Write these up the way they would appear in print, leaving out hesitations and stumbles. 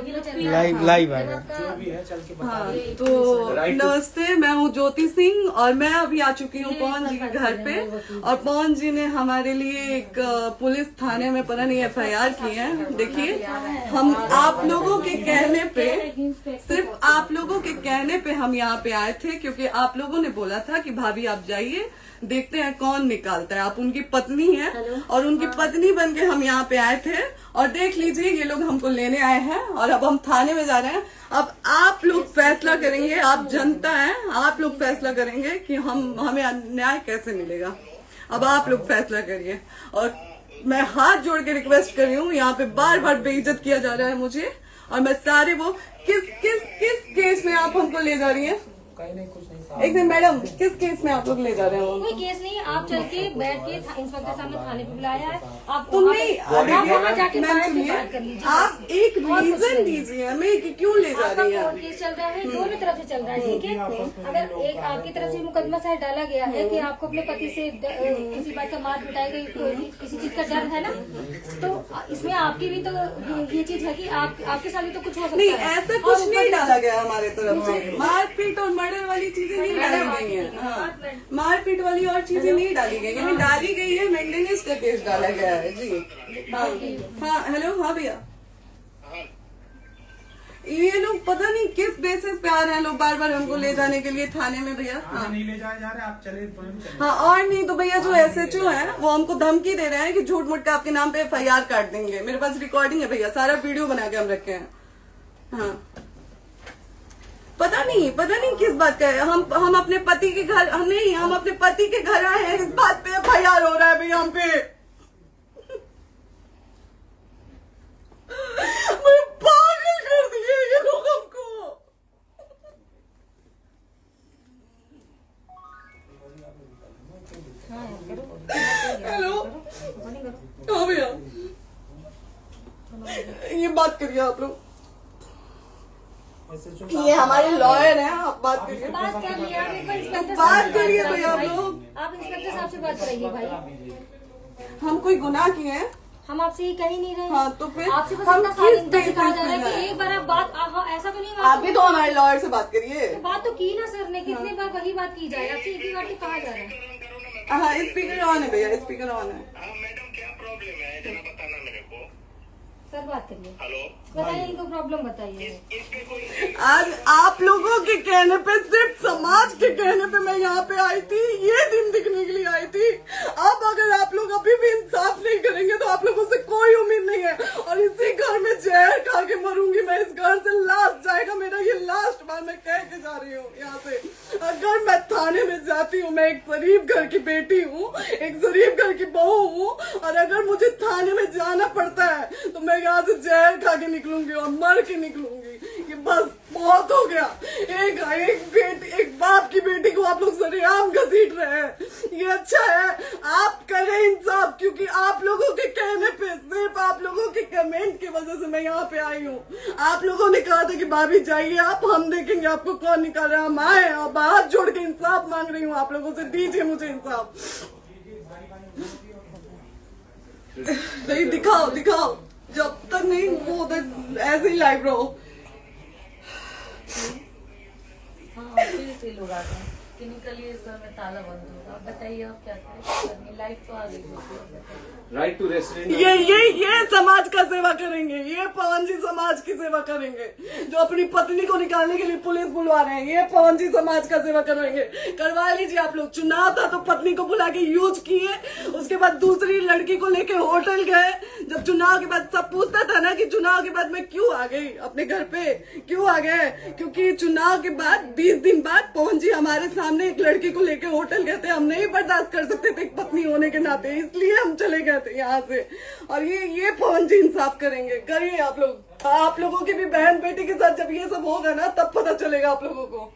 Live है। हाँ, तो नमस्ते, मैं हूँ ज्योति सिंह और मैं अभी आ चुकी हूँ पवन जी के घर पे। और पवन जी ने हमारे लिए एक पुलिस थाने में पता नहीं FIR की है। देखिए, हम आप लोगों के कहने पे, सिर्फ आप लोगों के कहने पे हम यहाँ पे आए थे, क्योंकि आप लोगों ने बोला था कि भाभी आप जाइए, देखते हैं कौन निकालता है। आप उनकी पत्नी हैं और उनकी पत्नी बन के हम यहाँ पे आए थे। और देख लीजिए, ये लोग हमको लेने आए हैं और अब हम थाने में जा रहे हैं। अब आप लोग फैसला करेंगे, आप जनता हैं, आप लोग फैसला करेंगे कि हमें न्याय कैसे मिलेगा। अब आप लोग फैसला करिए। और मैं हाथ जोड़ के रिक्वेस्ट कर रही हूँ, यहाँ पे बार बार बेइज्जत किया जा रहा है मुझे। और मैं सारे वो किस केस में आप हमको ले जा रही हैं? एक दिन मैडम, किस केस में आप लोग ले जा रहे हो? कोई केस नहीं है, आप चल के बैठ के इंस्पेक्टर साहब ने थाने पे बुलाया है। आप जाके आप एक रीजन दीजिए हमें कि क्यों ले जा रही है। कोर्ट केस चल रहा है, दोनों तरफ से चल रहा है, ठीक है। अगर एक आपकी तरफ से मुकदमा शायद डाला गया है कि आपको अपने पति से किसी बात का मार पिटाई गई, किसी चीज का डर है ना, तो इसमें आपकी भी तो ये चीज है कि आपके साथ भी तो कुछ हो सकता है। नहीं, ऐसा कुछ नहीं डाला गया हमारे तरफ से। मारपीट और मर्डर वाली चीजें नहीं डाली गई है। हाँ, मारपीट वाली और चीजें नहीं डाली गई है। डाली गई है मेंटेनेंस का केस डाला गया है जी। हाँ हेलो, हाँ भैया, ये लोग पता नहीं किस बेसिस पे आ रहे हैं लोग बार बार हमको ले जाने के लिए थाने में भैया। हाँ, नहीं ले जाए जा रहे, आप चले। हाँ, और नहीं तो भैया जो SHO है वो हमको धमकी दे रहे हैं कि झूठ मूठ का आपके नाम पे FIR काट देंगे। मेरे पास रिकॉर्डिंग है भैया, सारा वीडियो बना के हम रखे हैं। हाँ, पता नहीं किस बात का है। हम अपने पति के घर, हम अपने पति के घर आए हैं, इस बात पे FIR हो रहा है भैया हम पे। पागल कर दिए ये लोग हमको। हेलो, हाँ भैया, ये बात करिए आप लोग। ये हमारे लॉयर हैं, आप बात करिए। बात कर लिया, बात करिए भैया आप लोग। आप इंस्पेक्टर साहब से बात करेंगे भाई। हम कोई गुनाह किए हैं? हम आपसे ये कह ही नहीं रहे। हाँ, तो फिर आपसे बस हम इतना कहा जा रहा है कि एक बार आप बात, ऐसा तो नहीं। आप भी तो हमारे लॉयर से बात करिए। तो बात तो की ना सर ने, कितने बार वही बात की जाए, आपसे एक ही बार तो कहा जा रहा है। हाँ, स्पीकर ऑन है भैया, स्पीकर ऑन है। मैडम क्या प्रॉब्लम है जरा बताना मेरे को। सर बात करिए। हेलो, बताइए, इनको प्रॉब्लम बताइए। आज आप लोगों के कहने पे, सिर्फ समाज के कहने पे मैं यहाँ पे आई थी, ये दिन दिखने के लिए आई थी। अब अगर आप लोग अभी भी इंसाफ नहीं करेंगे तो आप लोगों से कोई उम्मीद नहीं है। और इसी घर में जहर खा के मरूंगी मैं। इस घर से लास्ट जाएगा मेरा, ये लास्ट बार मैं कह के जा रही हूँ यहाँ से। अगर मैं थाने में जाती हूँ, मैं एक शरीफ घर की बेटी हूँ, एक शरीफ घर की बहू हूँ, और अगर मुझे थाने में जाना पड़ता है तो मैं यहाँ से जहर खा के निकलूंगी और मर के निकलूंगी। ये बस बहुत हो गया। एक बाप की बेटी को आप लोग सरेआम घसीट रहे हैं। ये अच्छा है? आप करें इंसाफ, क्योंकि आप लोगों के कहने पे, सिर्फ आप लोगों के कमेंट की वजह से मैं यहाँ पे आई हूँ। आप लोगों ने कहा था कि भाभी जाइए आप, हम देखेंगे आपको कौन निकाल रहा है। हम आए और हाथ जोड़ के इंसाफ मांग रही हूँ आप लोगों से, दीजिए मुझे इंसाफ। नहीं, दिखाओ जब तक नहीं वो उधर ऐसे ही लाइव रहो। हाँ, फिर लोग आते हैं कि निकलिए, इस घर में ताला बंद होगा। आप बताइए आप क्या करें? लाइफ तो आ गई। Right to resident. ये समाज का सेवा करेंगे, ये पवन जी समाज की सेवा करेंगे। जो अपनी पत्नी को निकालने के लिए पुलिस बुलवा रहे हैं, ये पवन जी समाज का सेवा करेंगे। करवा लीजिए आप लोग। चुनाव था तो पत्नी को बुला के यूज किए, उसके बाद दूसरी लड़की को लेके होटल गए। जब चुनाव के बाद सब पूछता था ना कि चुनाव के बाद मैं क्यों आ गई अपने घर पे, क्यों आ गए, क्योंकि चुनाव के बाद 20 दिन बाद पवन जी हमारे सामने एक लड़की को लेके होटल गए थे। हम नहीं बर्दाश्त कर सकते थे पत्नी होने के नाते, इसलिए हम चले गए थे यहाँ से। और ये पवन जी इंसाफ करेंगे। करिए आप लोग। आप लोगों की भी बहन बेटी के साथ जब ये सब होगा ना, तब पता चलेगा आप लोगों को।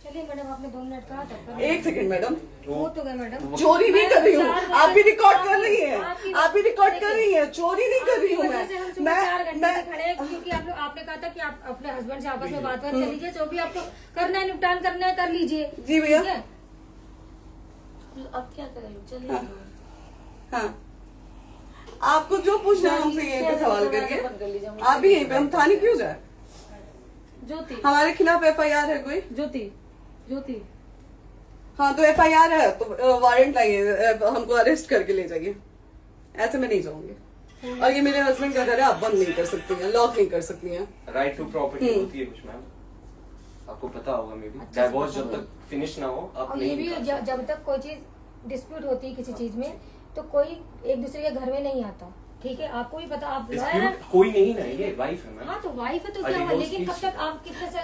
चलिए मैडम, आपने 2 मिनट कहा था। 1 सेकंड मैडम, वो तो गए मैडम। चोरी नहीं कर रही हूँ, आप भी रिकॉर्ड कर रही हैं, आप भी रिकॉर्ड कर रही हैं। चोरी नहीं कर रही हूँ मैं। 4 घंटे से खड़े हैं क्योंकि आपने कहा था कि आप अपने हस्बैंड से आपस में बात कर लीजिए, जो भी आपको करना है, निपटान करना है, कर लीजिए। जी भैया। अब क्या करें? चलिए। हाँ, आपको जो पूछना है हमसे यहीं पे सवाल करिए। आप भी यहीं पे, हम थाने क्यों जाए? ज्योति, हमारे खिलाफ FIR है कोई? ज्योति हाँ तो FIR है तो वारंट लाइए, हमको अरेस्ट करके ले जाइए। ऐसे मैं नहीं जाऊंगी। और ये मेरे हस्बैंड का घर है, आप बंद नहीं कर सकती हैं, लॉक नहीं कर सकती हैं। राइट टू प्रॉपर्टी होती है कुछ मैम, आपको पता होगा मे बी। डाइवोर्स जब तक फिनिश ना हो आप और ये नहीं भी जब तक कोई चीज डिस्प्यूट होती है किसी चीज में तो कोई एक दूसरे के घर में नहीं आता, ठीक है? आपको भी पता, आप डिस्प्यूट कोई नहीं ना, ये वाइफ है मैम। हाँ तो वाइफ है तो क्या हुआ, लेकिन कब तक आप कितने समय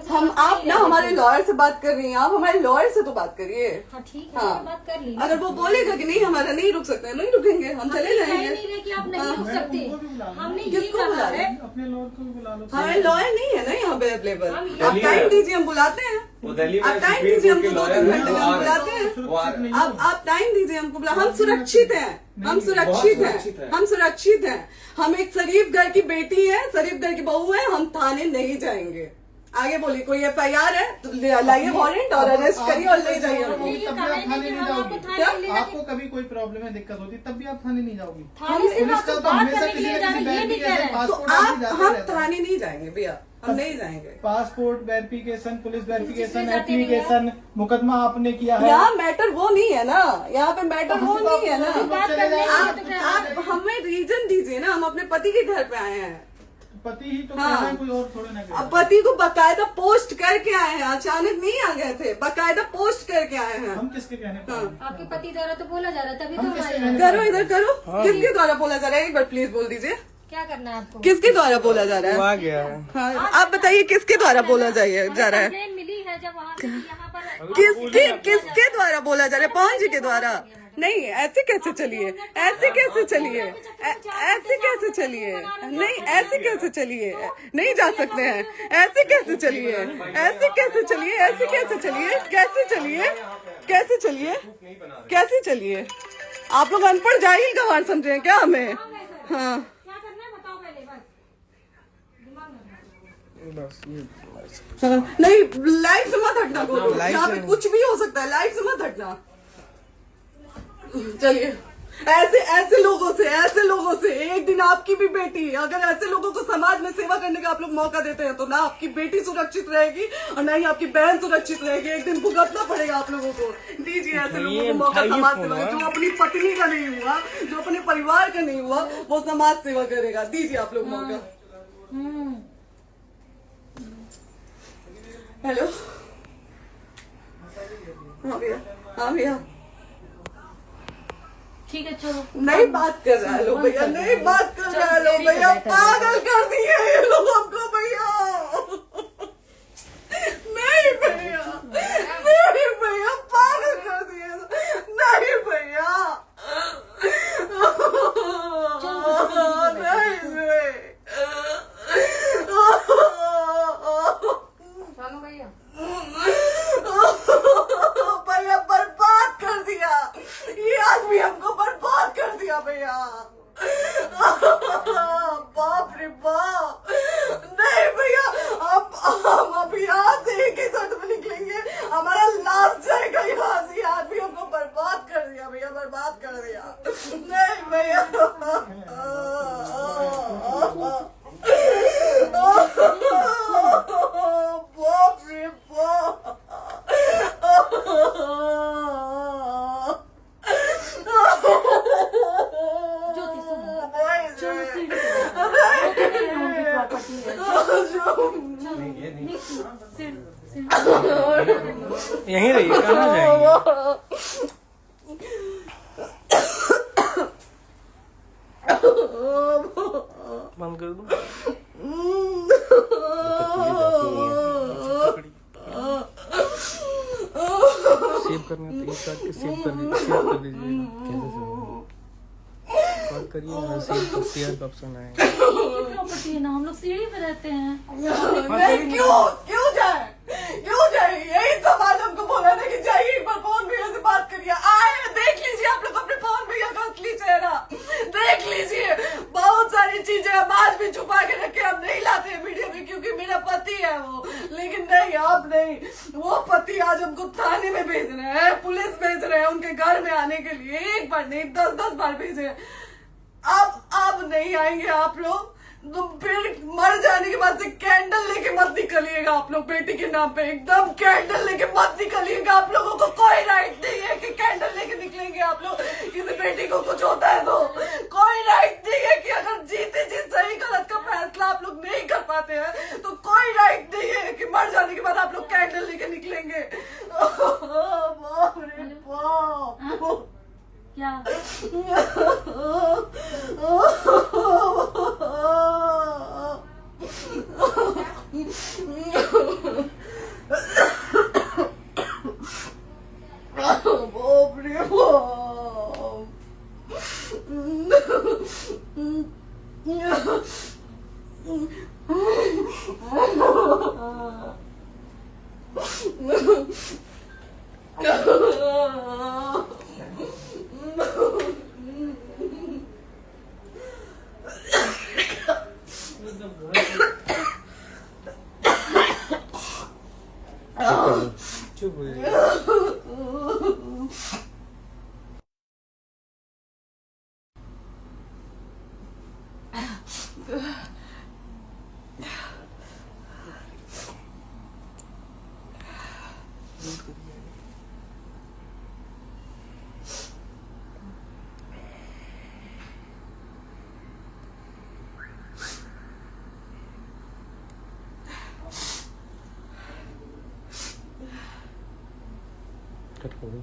हम आप ना हमारे लॉयर से बात कर रही हैं, आप हमारे लॉयर से तो बात करिए। हाँ ठीक है, हाँ। बात कर ली। अगर वो बोलेगा कि नहीं हमारा नहीं रुक सकते, नहीं रुकेंगे, हम चले कह जाएंगे। नहीं रहे कि आप नहीं रुक सकते, हमने ये किसको बुला कहा रहे? है। अपने लॉयर को भी बुला लो। हमारे लॉयर नहीं है ना यहाँ पे अवेलेबल। हम आप टाइम दीजिए, हम बुलाते हैं। वो दिल्ली में आप टाइम सुप्रीम दीजिए कोर्ट के हमको, लॉयर 2-3 हैं, घंटे वो में आ हम रहे हैं। बुलाते हैं। वो आ रहे हैं। आप टाइम दीजिए हमको, हम सुरक्षित हैं, हम सुरक्षित सुरक्षित हैं, हैं। हम सुरक्षित हैं। हम एक शरीफ घर की बेटी है, शरीफ घर की बहू है, हम थाने नहीं जाएंगे। आगे बोलिए, कोई FIR है तो लाइए वारंट और अरेस्ट करिए और ले जाइए हमको। तभी आप थाने नहीं जाओगी। क्या? आपको कभी कोई प्रॉब्लम है, दिक्कत होती तब भी आप थाने नहीं जाओगी। थाने से पुलिस का तो बात हमेशा करने के किसी लिए न जाना, किसी ये नहीं कह रहे हैं। तो पासपोर्ट आप आदमी जाते हम रहता है। थाने नहीं जाएंगे भैया, हम नहीं जाएंगे। पासपोर्ट वेरिफिकेशन, पुलिस वेरिफिकेशन, जाते नहीं है। एप्लीकेशन, मुकदमा आपने किया है। यहाँ मैटर वो नहीं है ना, यहाँ पे मैटर वो नहीं है ना। बात करने के लिए तो क्या आप हमें रीजन दीजिए ना, हम अपने पति के घर पे आए हैं। पति ही तो हाँ। कह रहे हैं, कोई और थोड़े ना कह रहे अब पति को बकायदा पोस्ट करके आए हैं, अचानक नहीं आ गए थे, बकायदा पोस्ट करके आए हैं। हम किसके कहने पर हैं? आपके पति द्वारा तो बोला जा रहा है, तभी तो हम किसके हमारे कहने करो इधर करो, किसके द्वारा बोला जा रहा है? एक बार प्लीज बोल दीजिए, क्या करना है आपको? किसके द्वारा बोला जा रहा है? आ गया है। हाँ, आप बताइए किसके द्वारा बोला जा रहा है? कंप्लेन मिली है जब वहाँ से यहाँ पर किसके द्वारा बोला जा रहा है? पवन जी के द्वारा? नहीं, ऐसे कैसे चलिए, ऐसे कैसे चलिए, ऐसे कैसे चलिए, नहीं ऐसे कैसे चलिए, नहीं जा सकते हैं, ऐसे कैसे चलिए, ऐसे कैसे चलिए, ऐसे कैसे चलिए, कैसे चलिए, कैसे चलिए, कैसे चलिए? आप लोग अनपढ़ जाहिल गंवार समझे हैं क्या हमें? हाँ क्या करना है बताओ पहले, बस दिमाग में हाँ, नहीं लाइफ से मत हटना, बोलो यहाँ पे कुछ भी हो सकता है, लाइफ से मत हटना। चलिए, ऐसे लोगों से एक दिन आपकी भी बेटी, अगर ऐसे लोगों को समाज में सेवा करने का आप लोग मौका देते हैं तो ना आपकी बेटी सुरक्षित रहेगी और ना ही आपकी बहन सुरक्षित रहेगी। एक दिन भुगतना पड़ेगा आप लोगों को। दीजिए ऐसे लोगों को मौका समाज सेवा का, जो अपनी पत्नी का नहीं हुआ, जो अपने परिवार का नहीं हुआ, वो समाज सेवा करेगा। दीजिए आप लोग मौका। हेलो, हाँ भैया, हाँ भैया, ठीक है चलो। नहीं बात कर रहा है लोग भैया, नहीं बात कर रहा है लोग भैया, पागल कर दिए ये लोग हमको भैया। नहीं भैया, नहीं भैया, पागल कर दिए, नहीं भैया, नहीं चलो भैया, भैया बर्बाद कर दिया ये आदमी, हमको बर्बाद कर दिया भैया। बाप रे बाप, नहीं भैया, हम अब यहाँ से एक ही शर्त में निकलेंगे, हमारा लास्ट जाएगा यहाँ से। ये आदमी हमको बर्बाद कर दिया भैया, बर्बाद कर दिया। नहीं भैया, बाप रे बाप, ज्योति सुनो, नहीं, चलो सीढ़ी यहीं रहिए, कहाँ जाएंगे? बंद कर दो। सेव करना तो इस काट के सेव कर दीजिए। बात करिए, सेव शेयर का ऑप्शन आएगा। प्रॉपर्टी है ना, हम लोग सीढ़ी पे रहते हैं। नहीं, क्यों जाए? यही समाज हमको बोला था कि जाइए एक बार पवन भैया से बात करिए। आए, देख लीजिए आप लोग अपने पवन भैया का असली चेहरा, देख लीजिए। बहुत सारी चीजें हम आज भी छुपा के रखे, हम नहीं लाते हैं मीडिया में क्योंकि मेरा पति है वो, लेकिन नहीं, आप नहीं। वो पति आज हमको थाने में भेज रहे हैं, पुलिस भेज रहे हैं उनके घर में आने के लिए, एक बार नहीं 10-10 बार भेजे। अब नहीं आएंगे आप लोग, तो फिर मर जाने के बाद से कैंडल लेके मत निकलिएगा आप लोग बेटी के नाम पे, एकदम कैंडल लेके मत निकलिएगा। आप लोगों को कोई राइट नहीं है कि कैंडल लेके निकलेंगे आप लोग। किसी बेटी को कुछ होता है तो कोई राइट नहीं है कि अगर जीते जी सही गलत का फैसला आप लोग नहीं कर पाते हैं तो कोई राइट नहीं है कि मर जाने के बाद आप लोग कैंडल लेके निकलेंगे। बाप रे बाप। क्या बाप रे चुप हो जाइए। कट कर दो।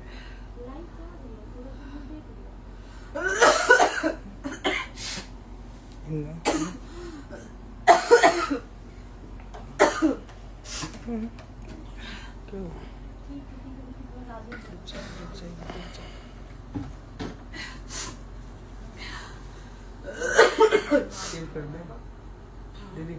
सेव कर दे दीदी।